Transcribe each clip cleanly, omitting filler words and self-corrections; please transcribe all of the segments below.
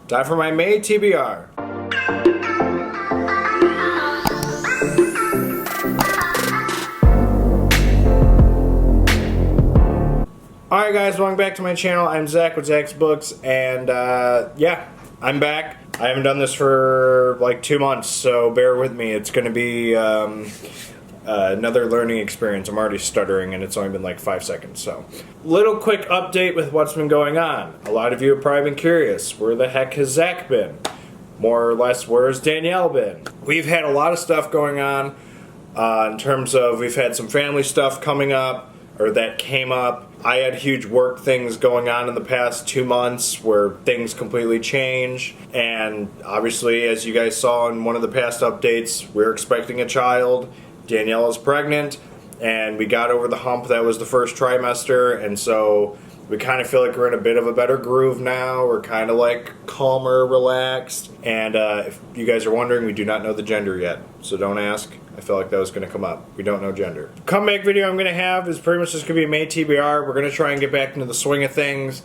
Time for my May TBR. Alright guys, welcome back to my channel. I'm Zach with Zacks Books, and yeah, I'm back. I haven't done this for like 2 months, so bear with me. It's going to be another learning experience. I'm already stuttering and it's only been like 5 seconds, so. Little quick update with what's been going on. A lot of you have probably been curious, where the heck has Zach been? More or less, where's Danielle been? We've had a lot of stuff going on in terms of we've had some family stuff coming up, or that came up. I had huge work things going on in the past 2 months where things completely changed. And obviously, as you guys saw in one of the past updates, we're expecting a child. Danielle is pregnant, and we got over the hump. That was the first trimester, and so we kind of feel like we're in a bit of a better groove now. We're kind of like calmer, relaxed. And if you guys are wondering, we do not know the gender yet, so don't ask. I felt like that was going to come up. We don't know gender. Comeback video I'm going to have is pretty much just going to be a May TBR. We're going to try and get back into the swing of things.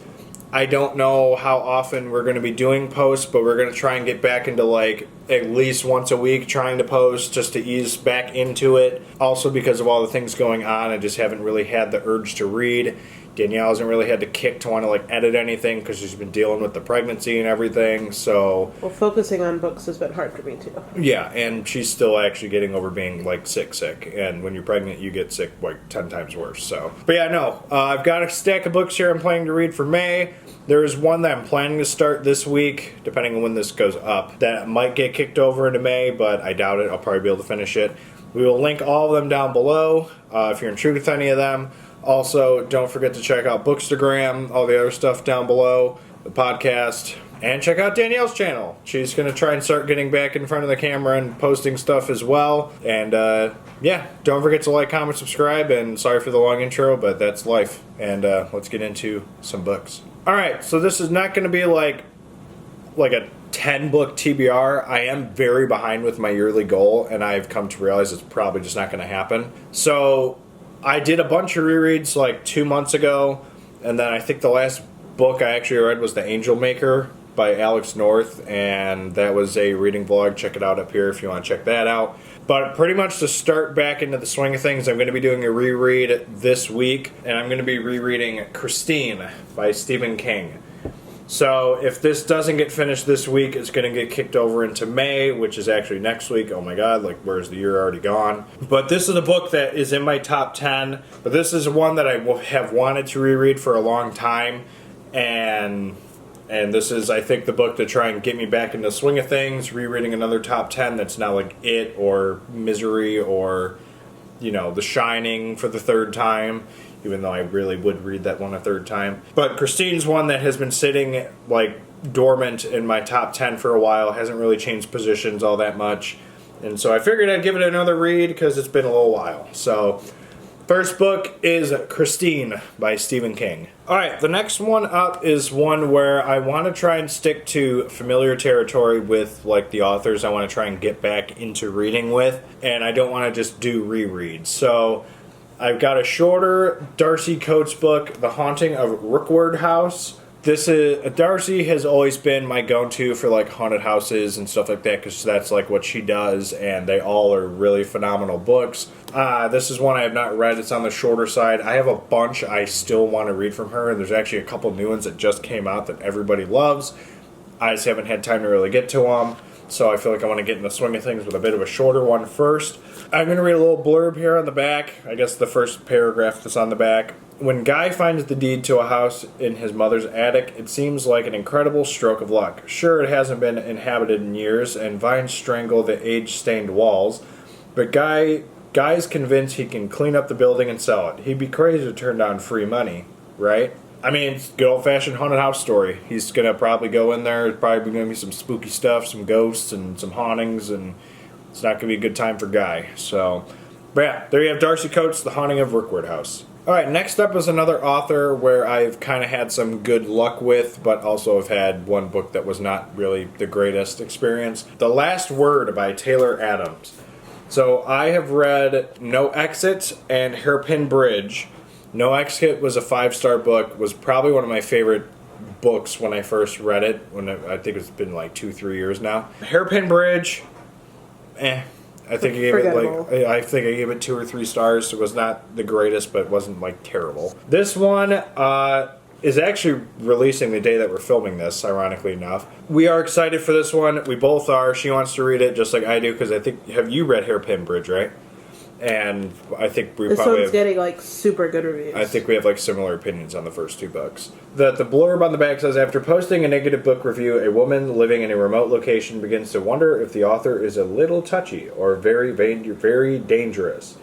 I don't know how often we're going to be doing posts, but we're going to try and get back into like at least once a week trying to post just to ease back into it. Also because of all the things going on, I just haven't really had the urge to read. Danielle hasn't really had the kick to want to like edit anything because she's been dealing with the pregnancy and everything, so... Well, focusing on books has been hard for me too. Yeah, and she's still actually getting over being like sick, and when you're pregnant you get sick like 10 times worse, so... But yeah, no, I've got a stack of books here I'm planning to read for May. There is one that I'm planning to start this week, depending on when this goes up, that might get kicked over into May, but I doubt it. I'll probably be able to finish it. We will link all of them down below if you're intrigued with any of them. Also, don't forget to check out Bookstagram, all the other stuff down below, the podcast, and check out Danielle's channel. She's going to try and start getting back in front of the camera and posting stuff as well. And yeah, don't forget to like, comment, subscribe, and sorry for the long intro, but that's life. And let's get into some books. Alright, so this is not going to be like a 10-book TBR. I am very behind with my yearly goal, and I've come to realize it's probably just not going to happen. So I did a bunch of rereads like 2 months ago, and then I think the last book I actually read was The Angel Maker by Alex North, and that was a reading vlog. Check it out up here if you want to check that out. But pretty much to start back into the swing of things, I'm going to be doing a reread this week, and I'm going to be rereading Christine by Stephen King. So if this doesn't get finished this week, it's going to get kicked over into May, which is actually next week. Oh my god, like where's the year already gone? But this is a book that is in my top 10. But this is one that I have wanted to reread for a long time. And this is, I think, the book to try and get me back into the swing of things, rereading another top 10 that's not like It or Misery or, you know, The Shining for the third time. Even though I really would read that one a third time. But Christine's one that has been sitting like dormant in my top 10 for a while. Hasn't really changed positions all that much. And so I figured I'd give it another read because it's been a little while. So first book is Christine by Stephen King. Alright, the next one up is one where I want to try and stick to familiar territory with like the authors I want to try and get back into reading with. And I don't want to just do rereads. So I've got a shorter Darcy Coates book, The Haunting of Rookwood House. Darcy has always been my go-to for like haunted houses and stuff like that because that's like what she does, and they all are really phenomenal books. This is one I have not read. It's on the shorter side. I have a bunch I still want to read from her, and there's actually a couple new ones that just came out that everybody loves. I just haven't had time to really get to them. So I feel like I want to get in the swing of things with a bit of a shorter one first. I'm going to read a little blurb here on the back. I guess the first paragraph that's on the back. When Guy finds the deed to a house in his mother's attic, it seems like an incredible stroke of luck. Sure, it hasn't been inhabited in years, and vines strangle the age-stained walls, but Guy's convinced he can clean up the building and sell it. He'd be crazy to turn down free money, right? I mean, it's a good old-fashioned haunted house story. He's going to probably go in there. There's probably going to be some spooky stuff, some ghosts, and some hauntings, and it's not going to be a good time for Guy. So, but yeah, there you have Darcy Coates, The Haunting of Rookwood House. Alright, next up is another author where I've kind of had some good luck with, but also have had one book that was not really the greatest experience. The Last Word by Taylor Adams. So I have read No Exit and Hairpin Bridge. No Exit was a 5-star book, was probably one of my favorite books when I first read it. I think it's been like 2-3 years now. Hairpin Bridge, I think I gave it I think I gave it 2 or 3 stars. It was not the greatest, but it wasn't like terrible. This one is actually releasing the day that we're filming this, ironically enough. We are excited for this one. We both are. She wants to read it just like I do, because I think, have you read Hairpin Bridge, right? And I think this one's getting like super good reviews. I think we have like similar opinions on the first 2 books. The blurb on the back says, after posting a negative book review, a woman living in a remote location begins to wonder if the author is a little touchy or very dangerous.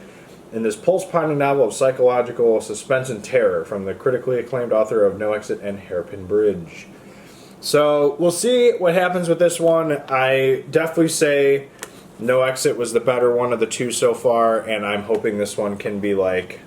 In this pulse-pounding novel of psychological suspense and terror from the critically acclaimed author of No Exit and Hairpin Bridge. So we'll see what happens with this one. I definitely say No Exit was the better one of the 2 so far, and I'm hoping this one can be like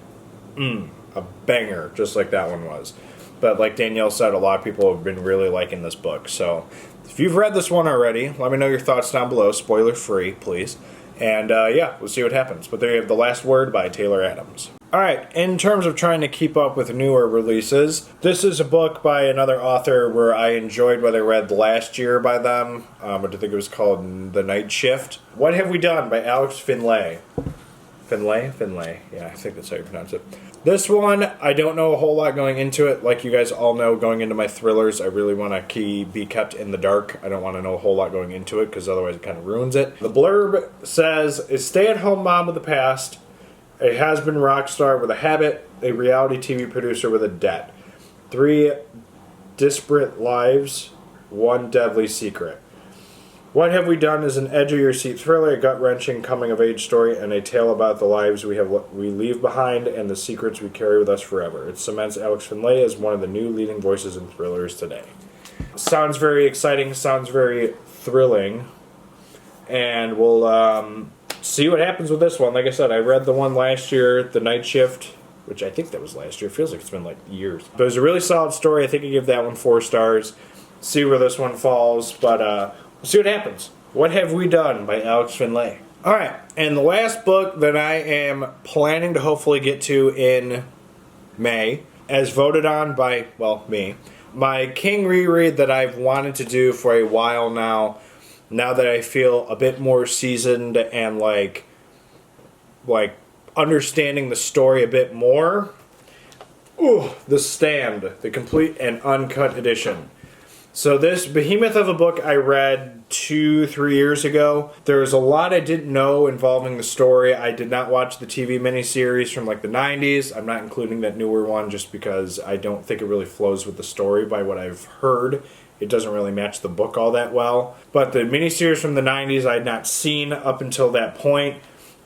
a banger, just like that one was. But like Danielle said, a lot of people have been really liking this book. So if you've read this one already, let me know your thoughts down below. Spoiler free, please. And yeah, we'll see what happens. But there you have The Last Word by Taylor Adams. Alright, in terms of trying to keep up with newer releases, this is a book by another author where I enjoyed what I read last year by them. I think it was called The Night Shift. What Have We Done by Alex Finlay. Finlay? Yeah, I think that's how you pronounce it. This one, I don't know a whole lot going into it. Like you guys all know, going into my thrillers, I really want to be kept in the dark. I don't want to know a whole lot going into it, because otherwise it kind of ruins it. The blurb says, a stay-at-home mom with a past, a has-been rock star with a habit, a reality TV producer with a debt. 3 disparate lives, 1 deadly secret. What Have We Done is an edge-of-your-seat thriller, a gut-wrenching coming-of-age story, and a tale about the lives we leave behind and the secrets we carry with us forever. It cements Alex Finlay as one of the new leading voices in thrillers today. Sounds very exciting, sounds very thrilling, and we'll see what happens with this one. Like I said, I read the one last year, The Night Shift, which I think that was last year. It feels like it's been like years. But it was a really solid story. I think I give that one 4 stars. See where this one falls, but we'll see what happens. What Have We Done by Alex Finlay. Alright, and the last book that I am planning to hopefully get to in May, as voted on by, well, me, my King reread that I've wanted to do for a while now that I feel a bit more seasoned and like understanding the story a bit more. Ooh, The Stand, the complete and uncut edition. So this behemoth of a book I read 2-3 years ago. There's a lot I didn't know involving the story. I did not watch the TV miniseries from like the 90s. I'm not including that newer one just because I don't think it really flows with the story by what I've heard. It doesn't really match the book all that well. But the miniseries from the 90s I had not seen up until that point.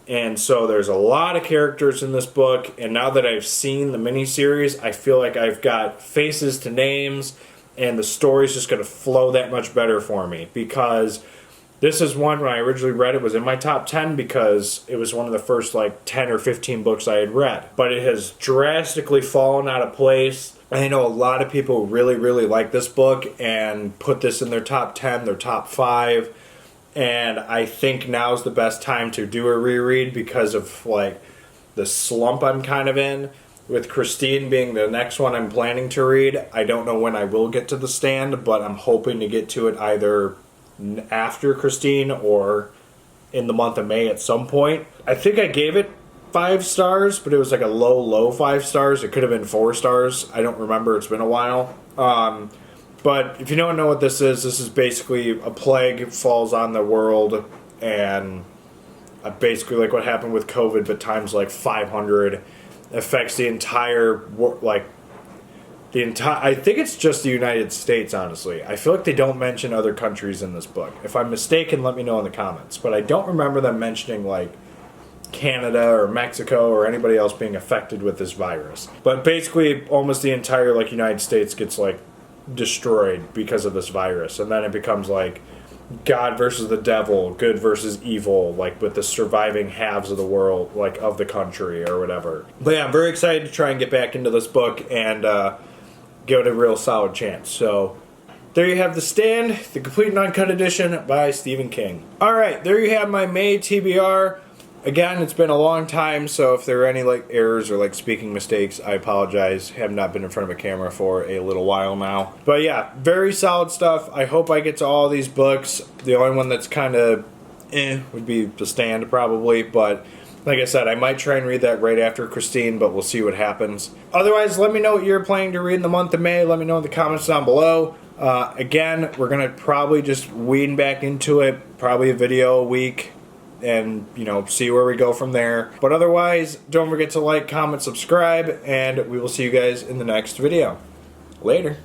And so there's a lot of characters in this book. And now that I've seen the miniseries, I feel like I've got faces to names. And the story's just going to flow that much better for me. Because this is one, when I originally read it, was in my top 10 because it was one of the first like 10 or 15 books I had read. But it has drastically fallen out of place. I know a lot of people really, really like this book and put this in their top 10, their top 5. And I think now's the best time to do a reread because of like the slump I'm kind of in. With Christine being the next one I'm planning to read, I don't know when I will get to The Stand, but I'm hoping to get to it either after Christine or in the month of May at some point. I think I gave it 5 stars, but it was like a low 5 stars. It could have been 4 stars. I don't remember. It's been a while. But if you don't know what this is basically a plague falls on the world, and basically like what happened with COVID, but times like 500. Affects the entire, I think it's just the United States, honestly. I feel like they don't mention other countries in this book. If I'm mistaken, let me know in the comments. But I don't remember them mentioning, like, Canada or Mexico or anybody else being affected with this virus. But basically, almost the entire, like, United States gets, like, destroyed because of this virus. And then it becomes, like, God versus the devil, good versus evil, like with the surviving halves of the world, like of the country or whatever. But yeah, I'm very excited to try and get back into this book and give it a real solid chance. So there you have The Stand, the complete and uncut edition by Stephen King. Alright, there you have my May TBR. again, it's been a long time, so if there are any like errors or like speaking mistakes, I apologize. Have not been in front of a camera for a little while now. But yeah, very solid stuff. I hope I get to all these books. The only one that's kind of would be The Stand probably, but like I said, I might try and read that right after Christine, but we'll see what happens. Otherwise, let me know what you're planning to read in the month of May. Let me know in the comments down below. Again, we're going to probably just wean back into it, probably a video a week, and, you know, see where we go from there. But otherwise, don't forget to like, comment, subscribe, and we will see you guys in the next video. Later.